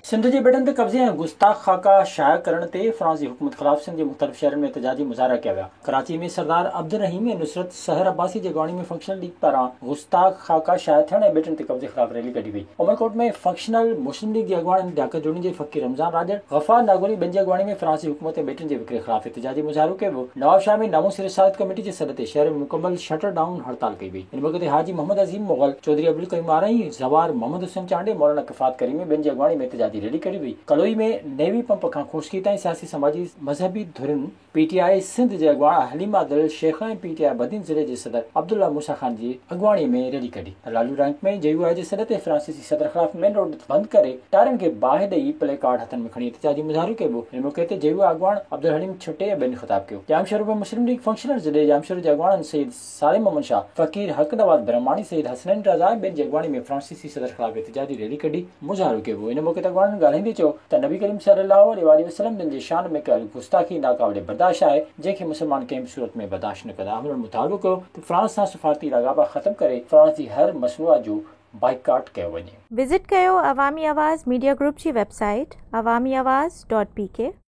सिंध जे बेटनि ते कब्ज़े ऐं गुस्ताख ख़ाका शाया करण ते फ्रांस जी हुकूमत ख़िलाफ़ सिंध जे मुख़्तलिफ़ शहरनि में एहतजाजी मुज़ाहिरा कया विया। कराची में सरदार अब्दुल रहीम ऐं नुसरत सहर अब्बासी जे अॻवानी में फंक्शनल लीग पारां गुस्ताख ख़ाका शाया थियण ऐं बेटनि ते कब्ज़े ख़िलाफ़ रैली कढी वई। उमरकोट में फंक्शनल मुस्लिम लीग जे अॻवाननि ढाका जोड़नि जे फ़क़ीर रमज़ान राजड़ गफ़ार नागोरी ॿिनि जे अॻवानी में फ्रांस जी हुकूमत ऐं बेटनि जे विकिरे ख़िलाफ़ एहतजाजी मुज़ाहिरो कयो वियो। नवाबशाह में नामूस रिसालत कमेटी जे सॾ ते शहर में मुकमल शटर डाउन हड़ताल कई वई। इन मौक़े ते हाजी मोहम्मद अज़ीम मुग़ल, चौधरी अब्दुल कयूम आरई, ज़वार मोहम्मद हुसैन चांडे, मौलाना किफ़ात करीमी ॿिनि जे अॻवानी में एहतजाजी रैली कढी वई। कलोई में नेवी पंप खां खुशकी ताईं सियासी समाजी मज़हबी धुरियुनि पीटीआई सिंध जे अॻवान हलीमा दिल शेख ऐं पीटीआई बदीन ज़िले जे सदर अब्दुल्ला मूसा ख़ान जी अॻवाणी में रैली कढी। लालू रैंक में जेयूआई जे सॾ ते फ्रांसीसी सदर ख़िलाफ़ मेन रोड बंदि करे टायरनि खे बाहि ॾेई प्ले कार्ड हथनि में खणी एहतजाजी मुज़ाहिरो कयो वियो। हिन मौक़े ते जेयूआई अॻवान अब्दुल हलीम छुटे ऐं ॿियनि ख़िताब कयो। जामशोर में मुस्लिम लीग फंक्शनल ज़िले जामशोर जे अॻवाननि सईद सालिम मोहम्मद शाह, फ़क़ीर हक़ नवाज़ ब्रह्माणी, सईद हसनैन रज़ा ऐं ॿियनि जे अॻवानी में फ्रांसीसी सदर ख़िलाफ़ एहतजाजी रैली कढी मुज़ाहिरो कयो वियो। इन मौक़े ते अॻवाननि ॻाल्हाईंदे चयो त नबी करीम सल्लल्लाहु अलैहि वसल्लम जे शान में कयल गुस्ताखी नाक़ाबिले बर्दाश्त आहे, जंहिंखे मुसलमान कंहिं बि सूरत में बर्दाश्त न कंदा। उन्हनि मुतालबो कयो त फ्रांस सां सफ़ारती लाॻापा ख़त्म करे फ्रांस जी हर मसनूआत जो बाइकाट कयो वञे। विज़िट कयो अवामी आवाज़ मीडिया ग्रुप जी वेबसाइट awamiawaz.pk।